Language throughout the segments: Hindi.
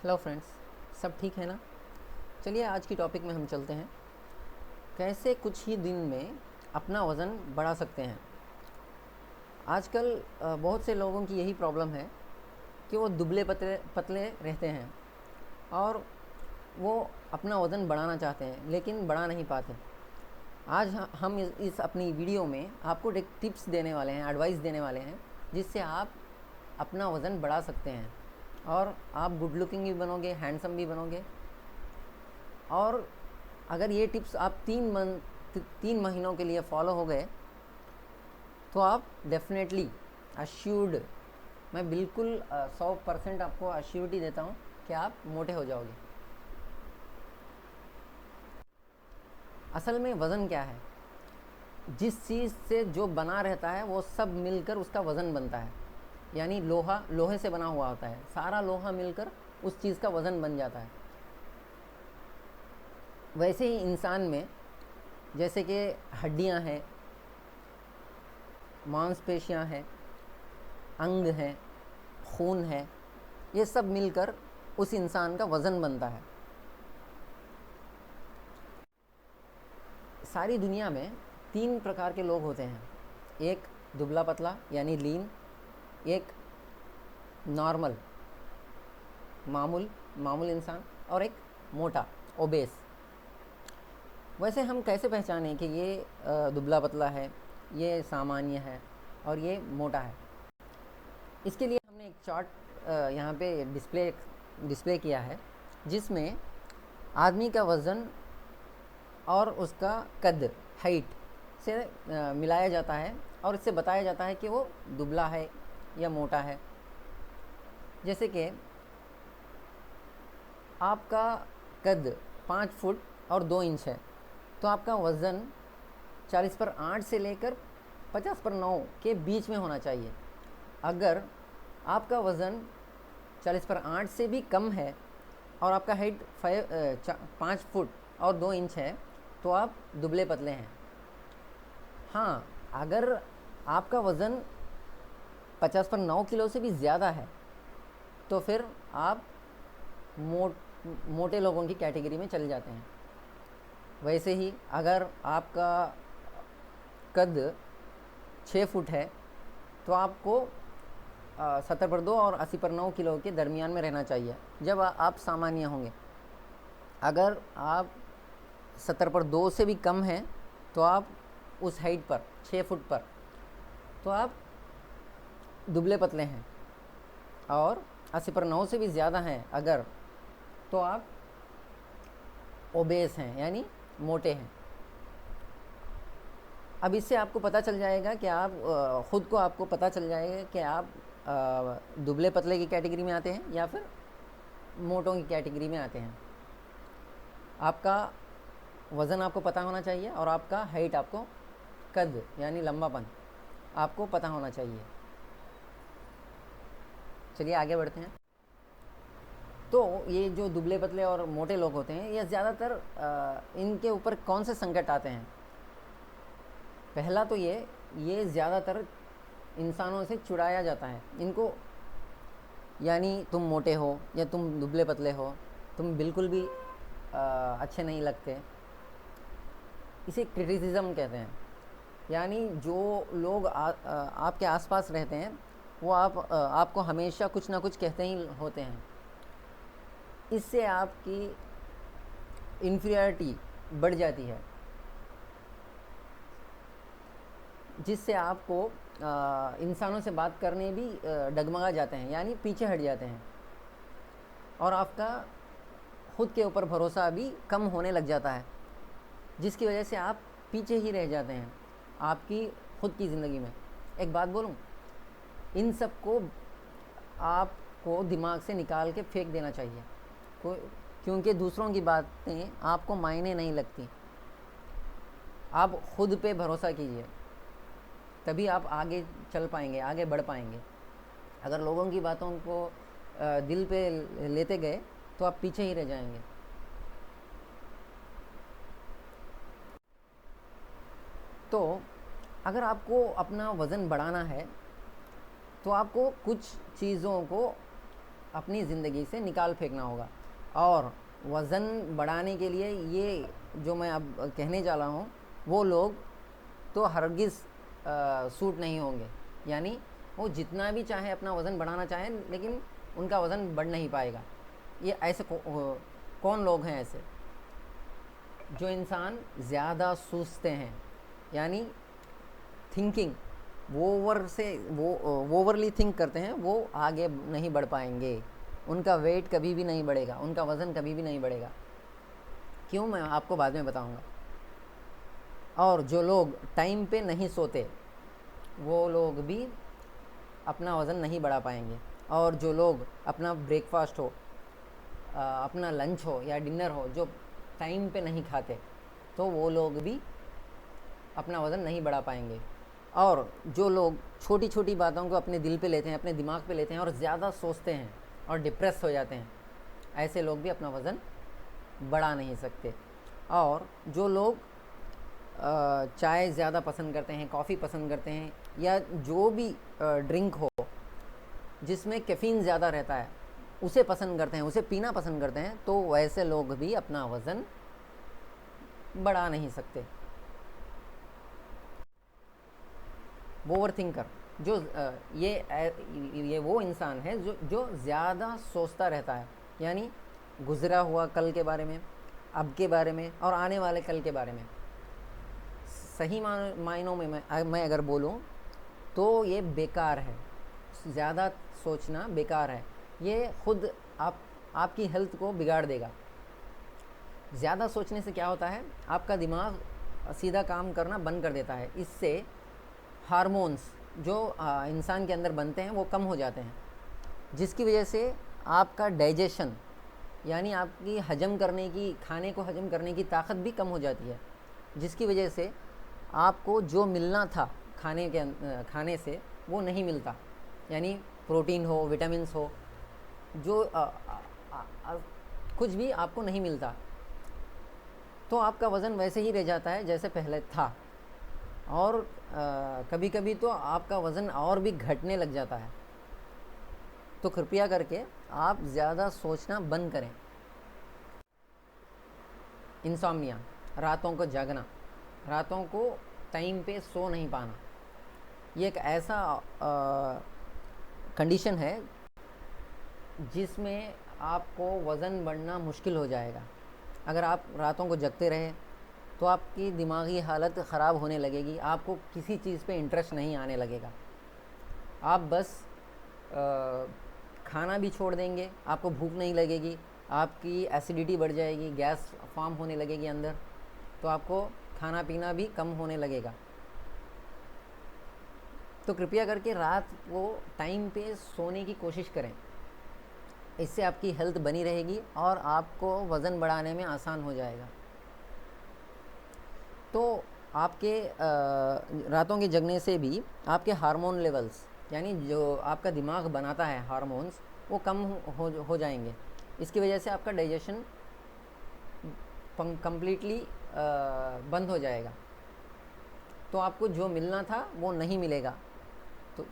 हेलो फ्रेंड्स, सब ठीक है ना। चलिए आज की टॉपिक में हम चलते हैं। कैसे कुछ ही दिन में अपना वज़न बढ़ा सकते हैं। आजकल बहुत से लोगों की यही प्रॉब्लम है कि वो दुबले पतले पतले रहते हैं और वो अपना वज़न बढ़ाना चाहते हैं लेकिन बढ़ा नहीं पाते। आज हम इस अपनी वीडियो में आपको एक टिप्स देने वाले हैं, एडवाइस देने वाले हैं, जिससे आप अपना वज़न बढ़ा सकते हैं और आप गुड लुकिंग भी बनोगे, हैंडसम भी बनोगे। और अगर ये टिप्स आप 3 महीनों के लिए फॉलो हो गए तो आप डेफिनेटली अश्योर्ड, मैं बिल्कुल 100% आपको अश्योरिटी देता हूँ कि आप मोटे हो जाओगे। असल में वज़न क्या है? जिस चीज़ से जो बना रहता है वो सब मिलकर उसका वज़न बनता है। यानी लोहा लोहे से बना हुआ होता है, सारा लोहा मिलकर उस चीज़ का वज़न बन जाता है। वैसे ही इंसान में जैसे कि हड्डियां हैं, मांसपेशियां हैं, अंग हैं, खून है, ये सब मिलकर उस इंसान का वज़न बनता है। सारी दुनिया में 3 प्रकार के लोग होते हैं। एक दुबला पतला यानी लीन, एक नॉर्मल मामूल इंसान, और एक मोटा ओबेस। वैसे हम कैसे पहचानें कि ये दुबला पतला है, ये सामान्य है और ये मोटा है? इसके लिए हमने एक चार्ट यहाँ पे डिस्प्ले किया है, जिसमें आदमी का वज़न और उसका कद, हाइट से मिलाया जाता है और इससे बताया जाता है कि वो दुबला है या मोटा है। जैसे कि आपका कद 5 फुट और 2 इंच है तो आपका वज़न 40/8 से लेकर 50/9 के बीच में होना चाहिए। अगर आपका वज़न 40/8 से भी कम है और आपका हाइट 5 फुट और 2 इंच है तो आप दुबले पतले हैं। हाँ, अगर आपका वज़न 50/9 किलो से भी ज़्यादा है तो फिर आप मोटे लोगों की कैटेगरी में चले जाते हैं। वैसे ही अगर आपका कद 6 फुट है तो आपको 70/2 और 80/9 किलो के दरमियान में रहना चाहिए जब आप सामान्य होंगे। अगर आप 70/2 से भी कम हैं तो आप उस हाइट पर 6 फुट पर तो आप दुबले पतले हैं, और 80/9 से भी ज़्यादा हैं अगर तो आप ओबेस हैं यानी मोटे हैं। अब इससे आपको पता चल जाएगा कि आप ख़ुद को आपको पता चल जाएगा कि आप दुबले पतले की कैटेगरी में आते हैं या फिर मोटों की कैटेगरी में आते हैं। आपका वज़न आपको पता होना चाहिए और आपका हाइट, आपको कद यानी लंबापन आपको पता होना चाहिए। चलिए आगे बढ़ते हैं। तो ये जो दुबले पतले और मोटे लोग होते हैं, ये ज़्यादातर इनके ऊपर कौन से संकट आते हैं? पहला तो ये ज़्यादातर इंसानों से चुराया जाता है इनको, यानी तुम मोटे हो या तुम दुबले पतले हो, तुम बिल्कुल भी अच्छे नहीं लगते। इसे क्रिटिसिज्म कहते हैं। यानी जो लोग आपके आसपास रहते हैं वो आपको हमेशा कुछ ना कुछ कहते ही होते हैं। इससे आपकी इन्फीरियरिटी बढ़ जाती है, जिससे आपको इंसानों से बात करने भी डगमगा जाते हैं, यानी पीछे हट जाते हैं, और आपका खुद के ऊपर भरोसा भी कम होने लग जाता है, जिसकी वजह से आप पीछे ही रह जाते हैं आपकी खुद की ज़िंदगी में। एक बात बोलूं, इन सब को आपको दिमाग से निकाल के फेंक देना चाहिए, क्योंकि दूसरों की बातें आपको मायने नहीं लगती। आप खुद पे भरोसा कीजिए, तभी आप आगे चल पाएंगे, आगे बढ़ पाएंगे। अगर लोगों की बातों को दिल पे लेते गए तो आप पीछे ही रह जाएंगे। तो अगर आपको अपना वज़न बढ़ाना है तो आपको कुछ चीज़ों को अपनी ज़िंदगी से निकाल फेंकना होगा। और वज़न बढ़ाने के लिए ये जो मैं अब कहने जा रहा हूँ वो लोग तो हरगिज़ सूट नहीं होंगे। यानी वो जितना भी चाहे अपना वज़न बढ़ाना चाहें लेकिन उनका वज़न बढ़ नहीं पाएगा। ये ऐसे कौन लोग हैं ऐसे? जो इंसान ज़्यादा सोचते हैं, यानी थिंकिंग ओवरली थिंक करते हैं, वो आगे नहीं बढ़ पाएंगे। उनका वेट कभी भी नहीं बढ़ेगा, उनका वज़न कभी भी नहीं बढ़ेगा। क्यों, मैं आपको बाद में बताऊंगा। और जो लोग टाइम पे नहीं सोते वो लोग भी अपना वज़न नहीं बढ़ा पाएंगे। और जो लोग अपना ब्रेकफास्ट हो, अपना लंच हो या डिनर हो, जो टाइम पे नहीं खाते, तो वो लोग भी अपना वज़न नहीं बढ़ा पाएंगे। और जो लोग छोटी छोटी बातों को अपने दिल पे लेते हैं, अपने दिमाग पे लेते हैं और ज़्यादा सोचते हैं और डिप्रेस हो जाते हैं, ऐसे लोग भी अपना वज़न बढ़ा नहीं सकते। और जो लोग चाय ज़्यादा पसंद करते हैं, कॉफ़ी पसंद करते हैं, या जो भी ड्रिंक हो जिसमें कैफ़ीन ज़्यादा रहता है, उसे पसंद करते हैं, उसे पीना पसंद करते हैं, तो वैसे लोग भी अपना वज़न बढ़ा नहीं सकते। ओवर थिंकर जो ये वो इंसान है जो ज़्यादा सोचता रहता है, यानी गुज़रा हुआ कल के बारे में, अब के बारे में और आने वाले कल के बारे में। सही मायनों में मैं अगर बोलूँ तो ये बेकार है। ज़्यादा सोचना बेकार है, ये खुद आपकी हेल्थ को बिगाड़ देगा। ज़्यादा सोचने से क्या होता है, आपका दिमाग सीधा काम करना बंद कर देता है। इससे हार्मोन्स जो इंसान के अंदर बनते हैं वो कम हो जाते हैं, जिसकी वजह से आपका डाइजेशन, यानी आपकी हजम करने की, खाने को हजम करने की ताकत भी कम हो जाती है, जिसकी वजह से आपको जो मिलना था खाने से वो नहीं मिलता। यानी प्रोटीन हो, विटामिन्स हो, जो कुछ भी आपको नहीं मिलता, तो आपका वज़न वैसे ही रह जाता है जैसे पहले था। और कभी कभी तो आपका वज़न और भी घटने लग जाता है। तो कृपया करके आप ज़्यादा सोचना बंद करें। इंसोम्निया, रातों को जागना, रातों को टाइम पे सो नहीं पाना, ये एक ऐसा कंडीशन है जिसमें आपको वज़न बढ़ना मुश्किल हो जाएगा। अगर आप रातों को जगते रहे तो आपकी दिमागी हालत ख़राब होने लगेगी, आपको किसी चीज़ पे इंटरेस्ट नहीं आने लगेगा, आप बस खाना भी छोड़ देंगे, आपको भूख नहीं लगेगी, आपकी एसिडिटी बढ़ जाएगी, गैस फॉर्म होने लगेगी अंदर, तो आपको खाना पीना भी कम होने लगेगा। तो कृपया करके रात को टाइम पे सोने की कोशिश करें, इससे आपकी हेल्थ बनी रहेगी और आपको वज़न बढ़ाने में आसान हो जाएगा। तो आपके रातों के जगने से भी आपके हार्मोन लेवल्स, यानी जो आपका दिमाग बनाता है हार्मोन्स, वो कम हो जाएंगे। इसकी वजह से आपका डाइजेशन कम्प्लीटली बंद हो जाएगा, तो आपको जो मिलना था वो नहीं मिलेगा। तो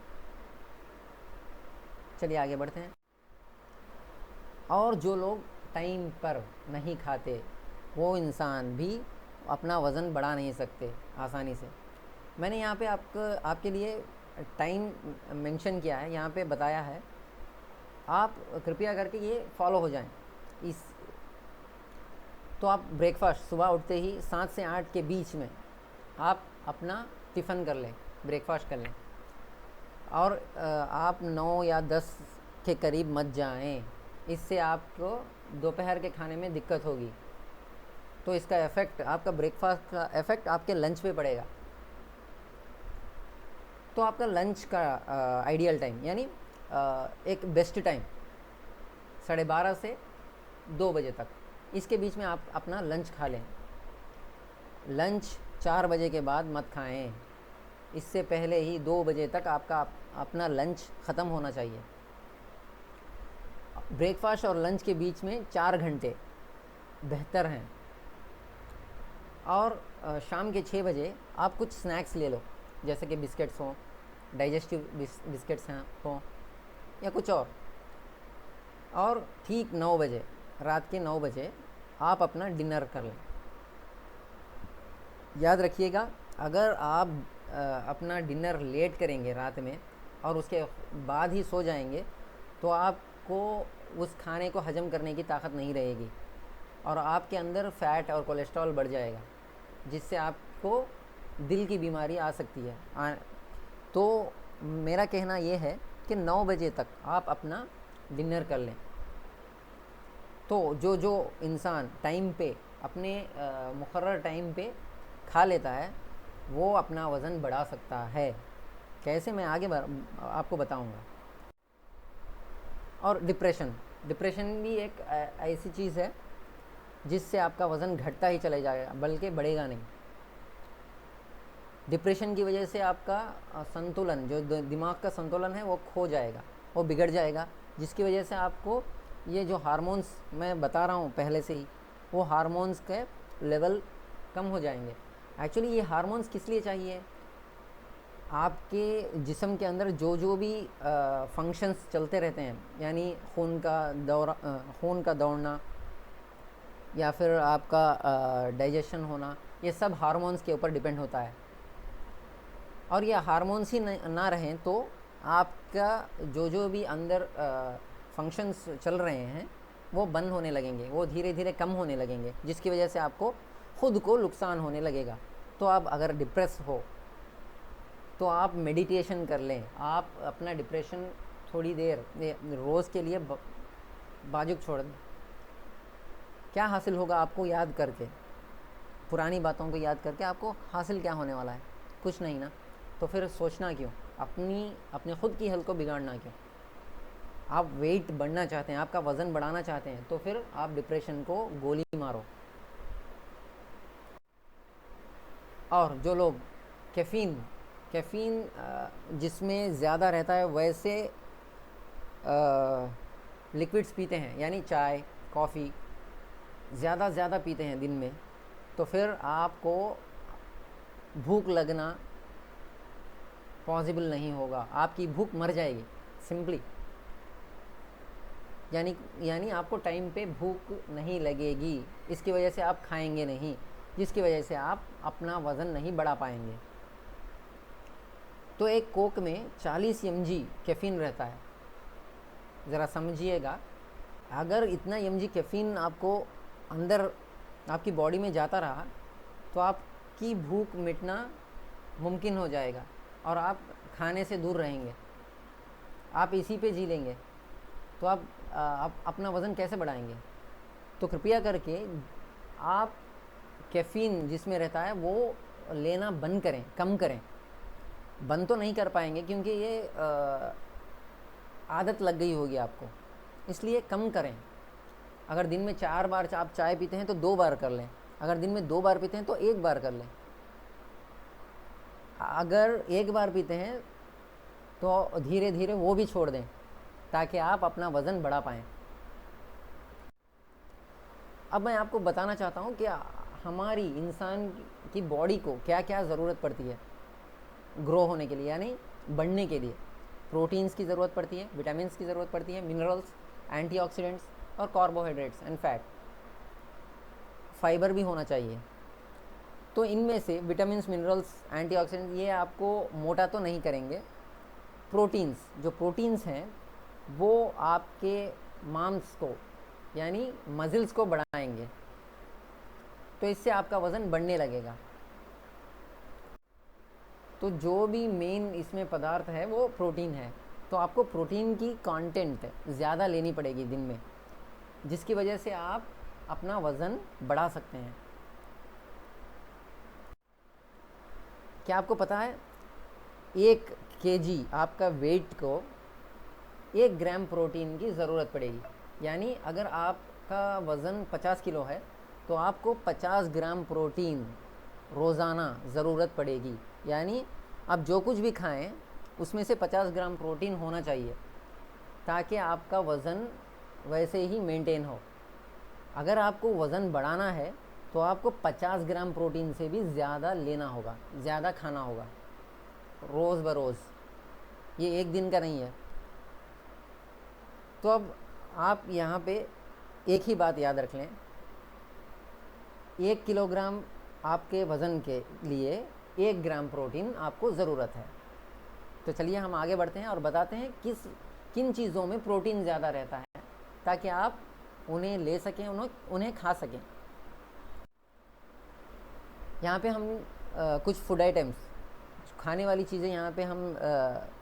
चलिए आगे बढ़ते हैं। और जो लोग टाइम पर नहीं खाते वो इंसान भी अपना वज़न बढ़ा नहीं सकते आसानी से। मैंने यहाँ पे आपके लिए टाइम मेंशन किया है, यहाँ पे बताया है, आप कृपया करके ये फॉलो हो जाएं। तो आप ब्रेकफास्ट सुबह उठते ही 7 से 8 के बीच में आप अपना टिफ़िन कर लें, ब्रेकफास्ट कर लें, और आप 9 या 10 के करीब मत जाएं, इससे आपको दोपहर के खाने में दिक्कत होगी। तो इसका इफ़ेक्ट, आपका ब्रेकफास्ट का इफ़ेक्ट आपके लंच पे पड़ेगा। तो आपका लंच का आइडियल टाइम, यानी एक बेस्ट टाइम 12:30 से 2 बजे तक, इसके बीच में आप अपना लंच खा लें। लंच 4 बजे के बाद मत खाएं, इससे पहले ही 2 बजे तक आपका अपना लंच ख़त्म होना चाहिए। ब्रेकफास्ट और लंच के बीच में 4 घंटे बेहतर हैं। और शाम के 6 बजे आप कुछ स्नैक्स ले लो, जैसे कि बिस्किट्स हों, डाइजेस्टिव बिस्किट्स हों, या कुछ और। और ठीक 9 बजे, रात के 9 बजे आप अपना डिनर कर लें। याद रखिएगा, अगर आप अपना डिनर लेट करेंगे रात में और उसके बाद ही सो जाएंगे तो आपको उस खाने को हजम करने की ताकत नहीं रहेगी और आपके अंदर फ़ैट और कोलेस्ट्रॉल बढ़ जाएगा, जिससे आपको दिल की बीमारी आ सकती है। तो मेरा कहना ये है कि 9 बजे तक आप अपना डिनर कर लें। तो जो जो इंसान टाइम पे अपने मुकर्रर टाइम पे खा लेता है वो अपना वज़न बढ़ा सकता है। कैसे, मैं आगे आपको बताऊंगा। और डिप्रेशन भी एक ऐसी चीज़ है जिससे आपका वज़न घटता ही चला जाएगा, बल्कि बढ़ेगा नहीं। डिप्रेशन की वजह से आपका संतुलन, जो दिमाग का संतुलन है, वो खो जाएगा, वो बिगड़ जाएगा, जिसकी वजह से आपको ये जो हार्मोन्स मैं बता रहा हूँ पहले से ही, वो हार्मोन्स के लेवल कम हो जाएंगे। एक्चुअली ये हार्मोन्स किस लिए चाहिए? आपके जिस्म के अंदर जो जो भी फंक्शंस चलते रहते हैं, यानी खून का दौड़ना या फिर आपका डाइजेशन होना, ये सब हार्मोन्स के ऊपर डिपेंड होता है। और ये हार्मोन्स ही ना रहें तो आपका जो जो भी अंदर फंक्शंस चल रहे हैं वो बंद होने लगेंगे, वो धीरे धीरे कम होने लगेंगे, जिसकी वजह से आपको खुद को नुकसान होने लगेगा। तो आप अगर डिप्रेस हो तो आप मेडिटेशन कर लें, आप अपना डिप्रेशन थोड़ी देर रोज़ के लिए बाजुक छोड़ दें। क्या हासिल होगा आपको याद करके, पुरानी बातों को याद करके आपको हासिल क्या होने वाला है? कुछ नहीं ना। तो फिर सोचना क्यों, अपनी खुद की हेल्थ को बिगाड़ना क्यों? आप वेट बढ़ना चाहते हैं, आपका वज़न बढ़ाना चाहते हैं, तो फिर आप डिप्रेशन को गोली मारो। और जो लोग कैफ़ीन जिसमें ज़्यादा रहता है वैसे लिक्विड्स पीते हैं, यानी चाय कॉफ़ी ज़्यादा पीते हैं दिन में, तो फिर आपको भूख लगना पॉसिबल नहीं होगा, आपकी भूख मर जाएगी सिंपली। यानी आपको टाइम पे भूख नहीं लगेगी, इसकी वजह से आप खाएंगे नहीं, जिसकी वजह से आप अपना वज़न नहीं बढ़ा पाएंगे। तो एक कोक में 40 mg कैफ़ीन रहता है, ज़रा समझिएगा। अगर इतना mg कैफ़ीन आपको अंदर आपकी बॉडी में जाता रहा तो आपकी भूख मिटना मुमकिन हो जाएगा और आप खाने से दूर रहेंगे, आप इसी पे जी लेंगे। तो आप अपना वज़न कैसे बढ़ाएंगे? तो कृपया करके आप कैफ़ीन जिसमें रहता है वो लेना बंद करें, कम करें। बंद तो नहीं कर पाएंगे क्योंकि ये आदत लग गई होगी आपको, इसलिए कम करें। अगर दिन में 4 बार आप चाय पीते हैं तो 2 बार कर लें, अगर दिन में 2 बार पीते हैं तो 1 बार कर लें, अगर 1 बार पीते हैं तो धीरे धीरे वो भी छोड़ दें ताकि आप अपना वज़न बढ़ा पाएँ। अब मैं आपको बताना चाहता हूँ कि हमारी इंसान की बॉडी को क्या क्या ज़रूरत पड़ती है ग्रो होने के लिए, यानी बढ़ने के लिए। प्रोटीन्स की ज़रूरत पड़ती है, विटामिन्स की ज़रूरत पड़ती है, मिनरल्स, एंटीऑक्सीडेंट्स और कार्बोहाइड्रेट्स एंड फैट। फाइबर भी होना चाहिए। तो इनमें से विटामिन्स, मिनरल्स, एंटीऑक्सीडेंट्स ये आपको मोटा तो नहीं करेंगे। जो प्रोटीन्स हैं वो आपके मांस को यानी मसल्स को बढ़ाएंगे, तो इससे आपका वज़न बढ़ने लगेगा। तो जो भी मेन इसमें पदार्थ है वो प्रोटीन है, तो आपको प्रोटीन की कंटेंट ज़्यादा लेनी पड़ेगी दिन में, जिसकी वजह से आप अपना वज़न बढ़ा सकते हैं। क्या आपको पता है 1 kg आपका वेट को 1 ग्राम प्रोटीन की ज़रूरत पड़ेगी। यानी अगर आपका वज़न 50 किलो है तो आपको 50 ग्राम प्रोटीन रोज़ाना ज़रूरत पड़ेगी। यानी आप जो कुछ भी खाएं उसमें से 50 ग्राम प्रोटीन होना चाहिए ताकि आपका वज़न वैसे ही मेंटेन हो। अगर आपको वज़न बढ़ाना है तो आपको 50 ग्राम प्रोटीन से भी ज़्यादा लेना होगा, ज़्यादा खाना होगा रोज़ बरोज़, ये एक दिन का नहीं है। तो अब आप यहाँ पे एक ही बात याद रख लें, 1 किलोग्राम आपके वज़न के लिए 1 ग्राम प्रोटीन आपको ज़रूरत है। तो चलिए हम आगे बढ़ते हैं और बताते हैं किन चीज़ों में प्रोटीन ज़्यादा रहता है, ताकि आप उन्हें ले सकें, उन्हें खा सकें। यहाँ पे हम कुछ फूड आइटम्स, खाने वाली चीज़ें यहाँ पे हम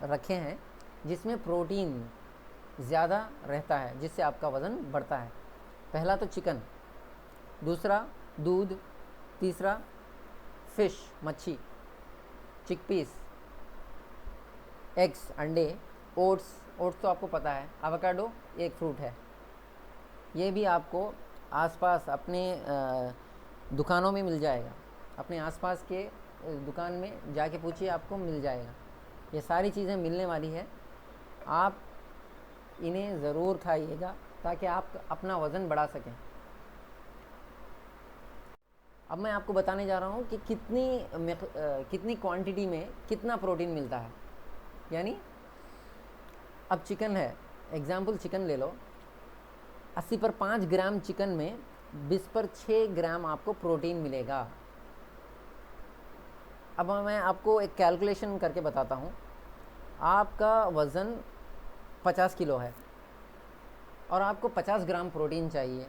रखे हैं जिसमें प्रोटीन ज़्यादा रहता है, जिससे आपका वज़न बढ़ता है। पहला तो चिकन, दूसरा दूध, तीसरा फिश मच्छी, चिकपीस, एग्स अंडे, ओट्स तो आपको पता है, एवोकाडो एक फ्रूट है। ये भी आपको आसपास अपने दुकानों में मिल जाएगा, अपने आसपास के दुकान में जाके पूछिए, आपको मिल जाएगा। ये सारी चीज़ें मिलने वाली है, आप इन्हें ज़रूर खाइएगा ताकि आप अपना वज़न बढ़ा सकें। अब मैं आपको बताने जा रहा हूँ कि कितनी क्वांटिटी में कितना प्रोटीन मिलता है। यानी अब चिकन है, एग्जाम्पल चिकन ले लो, 80 पर 5 ग्राम चिकन में 20 पर 6 ग्राम आपको प्रोटीन मिलेगा। अब मैं आपको एक कैलकुलेशन करके बताता हूँ। आपका वज़न 50 किलो है और आपको 50 ग्राम प्रोटीन चाहिए।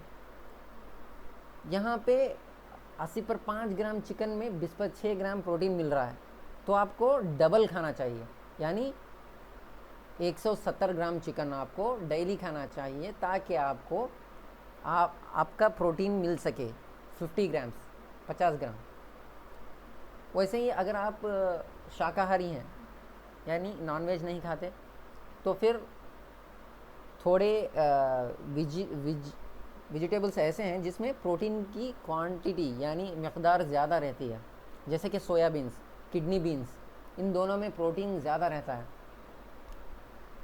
यहाँ पे 80 पर 5 ग्राम चिकन में 20 पर 6 ग्राम प्रोटीन मिल रहा है, तो आपको डबल खाना चाहिए, यानी 170 ग्राम चिकन आपको डेली खाना चाहिए, ताकि आपको आपका प्रोटीन मिल सके 50 ग्राम्स, 50 ग्राम। वैसे ही अगर आप शाकाहारी हैं, यानी नॉनवेज नहीं खाते, तो फिर थोड़े वेजिटेबल्स ऐसे हैं जिसमें प्रोटीन की क्वांटिटी यानी मकदार ज़्यादा रहती है, जैसे कि सोयाबीन्स, किडनी बीन्स, इन दोनों में प्रोटीन ज़्यादा रहता है।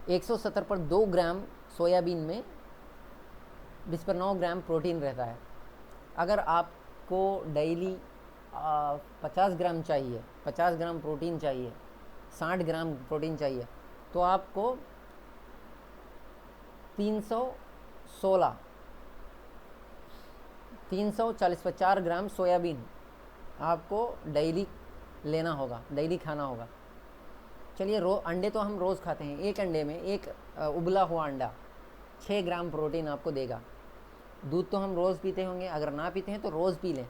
170 पर 2 ग्राम सोयाबीन में 20 पर 9 ग्राम प्रोटीन रहता है। अगर आपको डेली 50 ग्राम चाहिए, 50 ग्राम प्रोटीन चाहिए, 60 ग्राम प्रोटीन चाहिए, तो आपको 340 पर 4 ग्राम सोयाबीन आपको डेली लेना होगा, डेली खाना होगा। चलिए अंडे तो हम रोज़ खाते हैं, एक अंडे में एक उबला हुआ अंडा 6 ग्राम प्रोटीन आपको देगा। दूध तो हम रोज़ पीते होंगे, अगर ना पीते हैं तो रोज़ पी लें।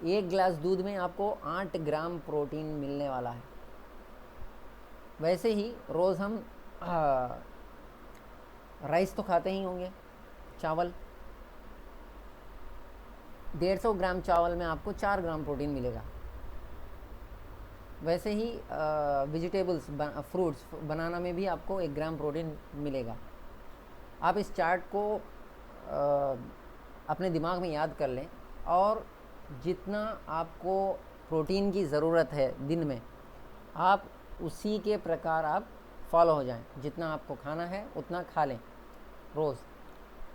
1 गिलास दूध में आपको 8 ग्राम प्रोटीन मिलने वाला है। वैसे ही रोज़ हम राइस तो खाते ही होंगे, चावल, 150 ग्राम चावल में आपको 4 ग्राम प्रोटीन मिलेगा। वैसे ही वेजिटेबल्स, फ्रूट्स, बनाना में भी आपको 1 ग्राम प्रोटीन मिलेगा। आप इस चार्ट को अपने दिमाग में याद कर लें और जितना आपको प्रोटीन की ज़रूरत है दिन में, आप उसी के प्रकार आप फॉलो हो जाएं। जितना आपको खाना है उतना खा लें रोज़।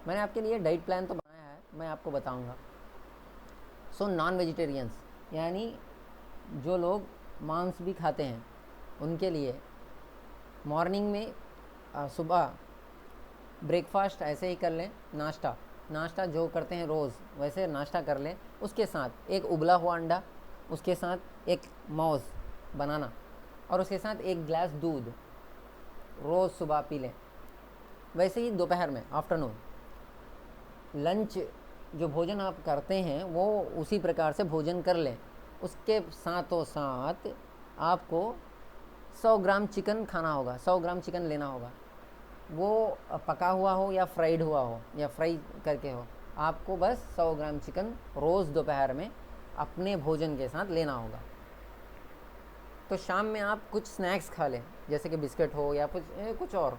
मैंने आपके लिए डाइट प्लान तो बनाया है, मैं आपको बताऊंगा। सो नॉन वेजिटेरियंस, यानी जो लोग मांस भी खाते हैं, उनके लिए मॉर्निंग में सुबह ब्रेकफास्ट ऐसे ही कर लें, नाश्ता जो करते हैं रोज़ वैसे नाश्ता कर लें। उसके साथ एक उबला हुआ अंडा, उसके साथ एक मौज बनाना, और उसके साथ 1 गिलास दूध रोज़ सुबह पी लें। वैसे ही दोपहर में, आफ्टरनून लंच जो भोजन आप करते हैं वो उसी प्रकार से भोजन कर लें। उसके साथों साथ आपको 100 ग्राम चिकन खाना होगा, 100 ग्राम चिकन लेना होगा। वो पका हुआ हो या फ्राइड हुआ हो या फ्राई करके हो, आपको बस 100 ग्राम चिकन रोज़ दोपहर में अपने भोजन के साथ लेना होगा। तो शाम में आप कुछ स्नैक्स खा लें, जैसे कि बिस्किट हो या कुछ और।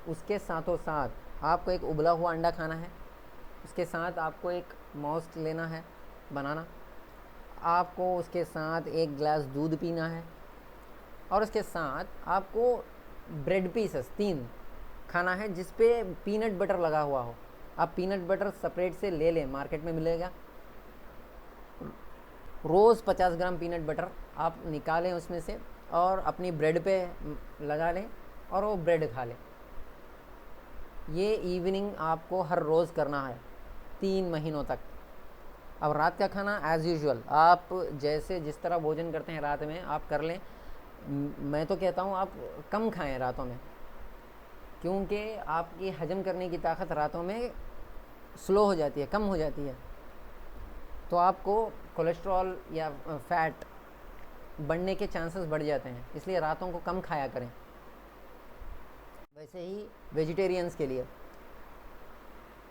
उसके साथों साथ आपको एक उबला हुआ अंडा खाना है, उसके साथ आपको एक मौस लेना है, बनाना, आपको उसके साथ 1 गिलास दूध पीना है, और उसके साथ आपको ब्रेड पीसेस 3 खाना है जिस पे पीनट बटर लगा हुआ हो। आप पीनट बटर सेपरेट से ले लें, मार्केट में मिलेगा। रोज़ 50 ग्राम पीनट बटर आप निकालें उसमें से और अपनी ब्रेड पे लगा लें और वो ब्रेड खा लें। ये इवनिंग आपको हर रोज़ करना है 3 महीनों तक। अब रात का खाना एज़ यूजुअल आप जैसे जिस तरह भोजन करते हैं रात में आप कर लें। मैं तो कहता हूँ आप कम खाएं रातों में, क्योंकि आपकी हजम करने की ताकत रातों में स्लो हो जाती है, कम हो जाती है, तो आपको कोलेस्ट्रॉल या फैट बढ़ने के चांसेस बढ़ जाते हैं, इसलिए रातों को कम खाया करें। वैसे ही वेजिटेरियंस के लिए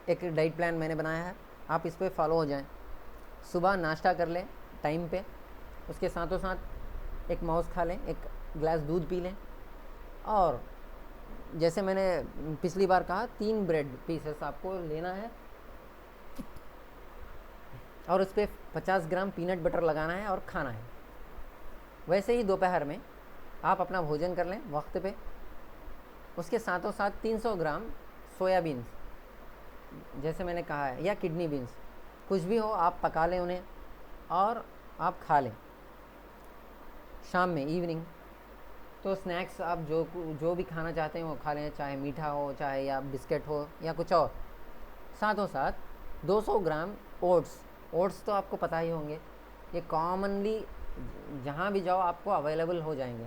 एक डाइट प्लान मैंने बनाया है, आप इस पर फॉलो हो जाएं। सुबह नाश्ता कर लें टाइम पे, उसके साथों साथ एक माउस खा लें, एक गिलास दूध पी लें, और जैसे मैंने पिछली बार कहा 3 ब्रेड पीसेस आपको लेना है और उस पर 50 ग्राम पीनट बटर लगाना है और खाना है। वैसे ही दोपहर में आप अपना भोजन कर लें वक्त पे, उसके साथों साथ 300 ग्राम सोयाबीन्स जैसे मैंने कहा है, या किडनी बीन्स, कुछ भी हो आप पका लें उन्हें और आप खा लें शाम में, इवनिंग। तो स्नैक्स आप जो भी खाना चाहते हैं वो खा लें, चाहे मीठा हो, चाहे या बिस्किट हो या कुछ और। साथों साथ 200 ग्राम ओट्स तो आपको पता ही होंगे, ये कॉमनली जहाँ भी जाओ आपको अवेलेबल हो जाएंगे।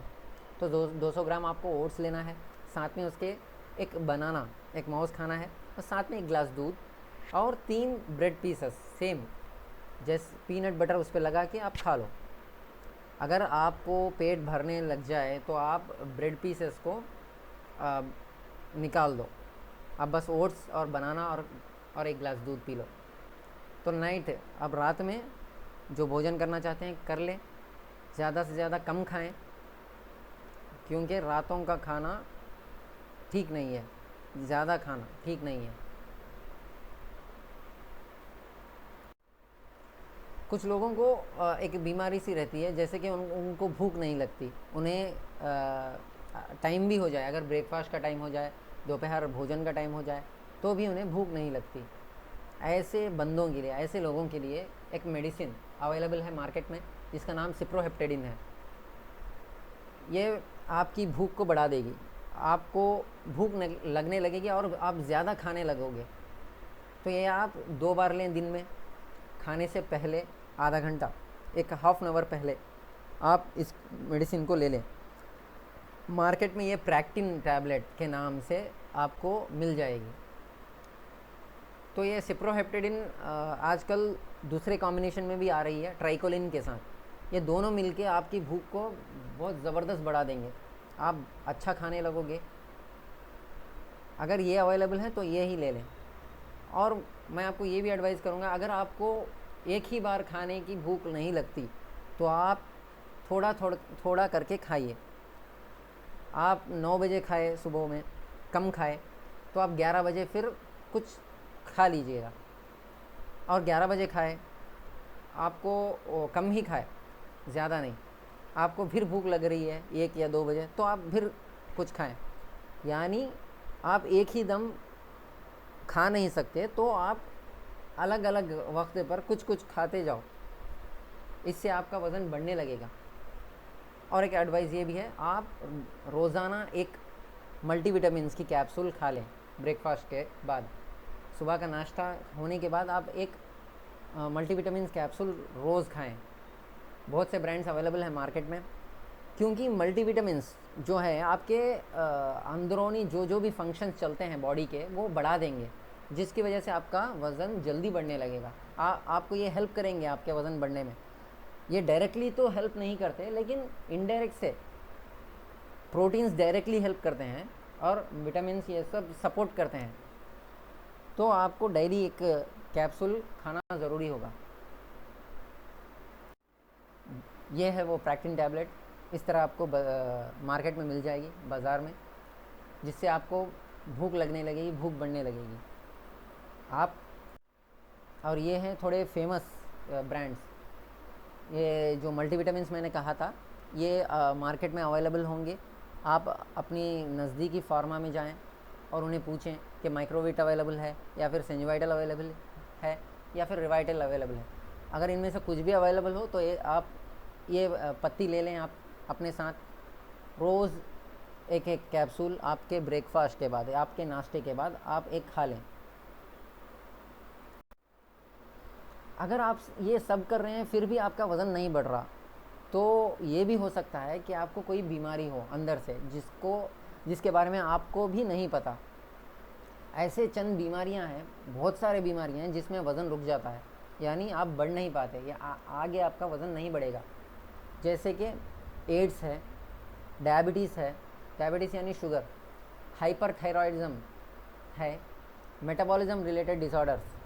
तो 200 ग्राम आपको ओट्स लेना है, साथ में उसके एक बनाना, एक माउस खाना है, और साथ में एक गिलास दूध और 3 ब्रेड पीसेस सेम जैसे पीनट बटर उस पर लगा के आप खा लो। अगर आपको पेट भरने लग जाए तो आप ब्रेड पीसेस को निकाल दो, आप बस ओट्स और बनाना और एक गिलास दूध पी लो। तो नाइट, अब रात में जो भोजन करना चाहते हैं कर लें, ज़्यादा से ज़्यादा कम खाएं, क्योंकि रातों का खाना ठीक नहीं है, ज़्यादा खाना ठीक नहीं है। कुछ लोगों को एक बीमारी सी रहती है, जैसे कि उनको भूख नहीं लगती, उन्हें टाइम भी हो जाए, अगर ब्रेकफास्ट का टाइम हो जाए, दोपहर भोजन का टाइम हो जाए, तो भी उन्हें भूख नहीं लगती। ऐसे बंदों के लिए, ऐसे लोगों के लिए एक मेडिसिन अवेलेबल है मार्केट में, जिसका नाम सिप्रोहेप्टेडिन है। ये आपकी भूख को बढ़ा देगी, आपको भूख लगने लगेगी और आप ज़्यादा खाने लगोगे। तो ये आप 2 बार लें दिन में, खाने से पहले आधा घंटा, एक हाफ एन आवर पहले आप इस मेडिसिन को ले लें। मार्केट में ये प्रैक्टिन टैबलेट के नाम से आपको मिल जाएगी। तो ये सिप्रोहेप्टेडिन आजकल दूसरे कॉम्बिनेशन में भी आ रही है ट्राइकोलिन के साथ। ये दोनों मिलके आपकी भूख को बहुत ज़बरदस्त बढ़ा देंगे, आप अच्छा खाने लगोगे। अगर ये अवेलेबल है तो ये ही ले लें। और मैं आपको ये भी एडवाइस करूँगा, अगर आपको एक ही बार खाने की भूख नहीं लगती तो आप थोड़ा करके खाइए। आप 9 बजे खाए सुबह में, कम खाए, तो आप 11 बजे फिर कुछ खा लीजिएगा, और 11 बजे खाए, आपको कम ही खाए, ज़्यादा नहीं। आपको फिर भूख लग रही है 1 या 2 बजे, तो आप फिर कुछ खाएं। यानी आप एक ही दम खा नहीं सकते, तो आप अलग अलग वक्त पर कुछ कुछ खाते जाओ, इससे आपका वज़न बढ़ने लगेगा। और एक एडवाइस ये भी है, आप रोज़ाना एक मल्टीविटामिन्स की कैप्सूल खा लें ब्रेकफास्ट के बाद। सुबह का नाश्ता होने के बाद आप एक मल्टीविटामिन्स कैप्सूल रोज़ खाएं। बहुत से ब्रांड्स अवेलेबल हैं मार्केट में, क्योंकि मल्टीविटामिन्स जो है आपके अंदरूनी जो भी फंक्शंस चलते हैं बॉडी के, वो बढ़ा देंगे, जिसकी वजह से आपका वज़न जल्दी बढ़ने लगेगा। आपको ये हेल्प करेंगे आपके वज़न बढ़ने में। ये डायरेक्टली तो हेल्प नहीं करते, लेकिन इनडायरेक्ट से प्रोटीन्स डायरेक्टली हेल्प करते हैं और विटामिन्स ये सब सपोर्ट करते हैं। तो आपको डेली एक कैप्सूल खाना ज़रूरी होगा। ये है वो प्रैक्टिन टैबलेट, इस तरह आपको मार्केट में मिल जाएगी बाज़ार में, जिससे आपको भूख लगने लगेगी, भूख बढ़ने लगेगी। आप और ये हैं थोड़े फेमस ब्रांड्स, ये जो मल्टीविटामिन्स मैंने कहा था, ये मार्केट में अवेलेबल होंगे। आप अपनी नज़दीकी फार्मा में जाएं और उन्हें पूछें कि माइक्रोविट अवेलेबल है, या फिर सेंजुवाइटल अवेलेबल है, या फिर रिवाइटल अवेलेबल है। अगर इनमें से कुछ भी अवेलेबल हो तो आप ये पत्ती ले लें आप अपने साथ। रोज़ एक एक कैप्सूल आपके ब्रेकफास्ट के बाद, आपके नाश्ते के बाद आप एक खा लें। अगर आप ये सब कर रहे हैं फिर भी आपका वज़न नहीं बढ़ रहा, तो ये भी हो सकता है कि आपको कोई बीमारी हो अंदर से जिसके बारे में आपको भी नहीं पता। ऐसे चंद बीमारियां हैं, बहुत सारे बीमारियां हैं जिसमें वज़न रुक जाता है, यानी आप बढ़ नहीं पाते या आगे आपका वज़न नहीं बढ़ेगा। जैसे कि एड्स है, डायबिटीज़ है, डायबिटीज़ यानी शुगर, हाइपरथायरॉयडिज्म है, मेटाबॉलिज्म रिलेटेड डिसऑर्डर्स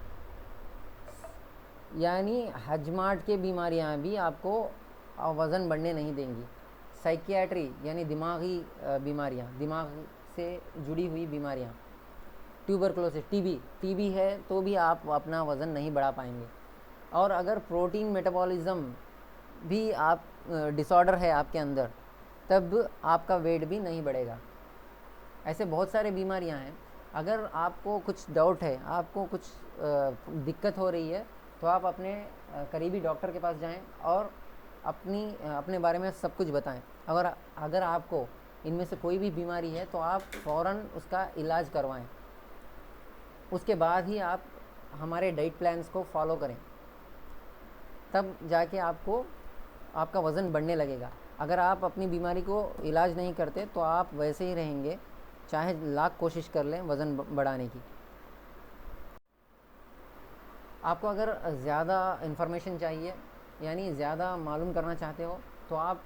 यानी हजमाट के बीमारियां भी आपको वज़न बढ़ने नहीं देंगी। साइकियाट्री यानी दिमागी बीमारियां, दिमाग से जुड़ी हुई बीमारियां, ट्यूबरकुलोसिस, टीबी है तो भी आप अपना वज़न नहीं बढ़ा पाएंगे। और अगर प्रोटीन मेटाबॉलिज्म भी आप डिसऑर्डर है आपके अंदर, तब आपका वेट भी नहीं बढ़ेगा। ऐसे बहुत सारे बीमारियां हैं। अगर आपको कुछ डाउट है, आपको कुछ दिक्कत हो रही है, तो आप अपने करीबी डॉक्टर के पास जाएं और अपने बारे में सब कुछ बताएं। अगर आपको इनमें से कोई भी बीमारी है तो आप फ़ौरन उसका इलाज करवाएं। उसके बाद ही आप हमारे डाइट प्लान्स को फॉलो करें, तब जाके आपका वज़न बढ़ने लगेगा। अगर आप अपनी बीमारी को इलाज नहीं करते तो आप वैसे ही रहेंगे, चाहे लाख कोशिश कर लें वज़न बढ़ाने की। आपको अगर ज़्यादा इन्फॉर्मेशन चाहिए, यानी ज़्यादा मालूम करना चाहते हो, तो आप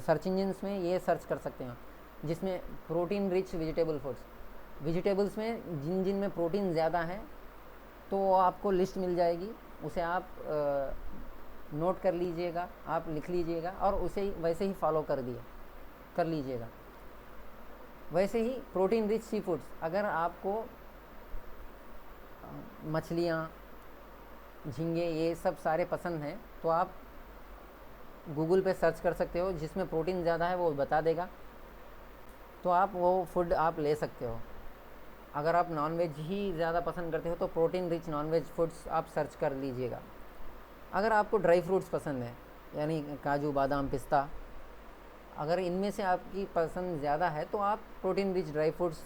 सर्च इंजन्स में ये सर्च कर सकते हैं, जिसमें protein rich vegetable foods, vegetables में जिन में प्रोटीन ज़्यादा है तो आपको लिस्ट मिल जाएगी। उसे आप नोट कर लीजिएगा, आप लिख लीजिएगा और उसे वैसे ही फॉलो कर लीजिएगा। वैसे ही प्रोटीन रिच सी फूड्स, अगर आपको मछलियाँ, झींगे ये सब सारे पसंद हैं तो आप गूगल पे सर्च कर सकते हो, जिसमें प्रोटीन ज़्यादा है वो बता देगा, तो आप वो फूड आप ले सकते हो। अगर आप नॉनवेज ही ज़्यादा पसंद करते हो तो प्रोटीन रिच नॉनवेज फूड्स आप सर्च कर लीजिएगा। अगर आपको ड्राई फ्रूट्स पसंद है, यानी काजू, बादाम, पिस्ता, अगर इनमें से आपकी पसंद ज़्यादा है तो आप protein rich dry fruits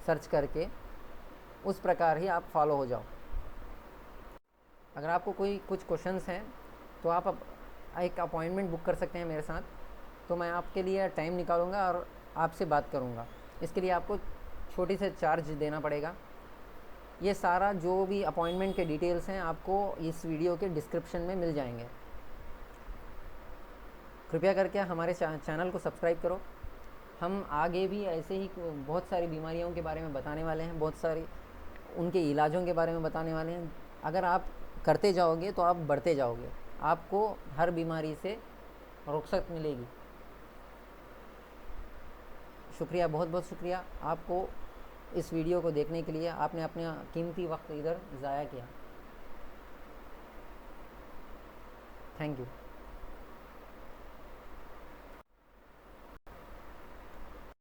search करके उस प्रकार ही आप फॉलो हो जाओ। अगर आपको कुछ क्वेश्चंस हैं तो आप एक अपॉइंटमेंट बुक कर सकते हैं मेरे साथ, तो मैं आपके लिए टाइम निकालूंगा और आपसे बात करूंगा। इसके लिए आपको छोटी से चार्ज देना पड़ेगा। ये सारा जो भी अपॉइंटमेंट के डिटेल्स हैं आपको इस वीडियो के डिस्क्रिप्शन में मिल जाएंगे। कृपया करके हमारे चैनल को सब्सक्राइब करो। हम आगे भी ऐसे ही बहुत सारी बीमारियों के बारे में बताने वाले हैं, बहुत सारी उनके इलाजों के बारे में बताने वाले हैं। अगर आप करते जाओगे तो आप बढ़ते जाओगे, आपको हर बीमारी से रुखसत मिलेगी। शुक्रिया, बहुत बहुत शुक्रिया आपको इस वीडियो को देखने के लिए। आपने अपना कीमती वक्त इधर ज़ाया किया। Thank you.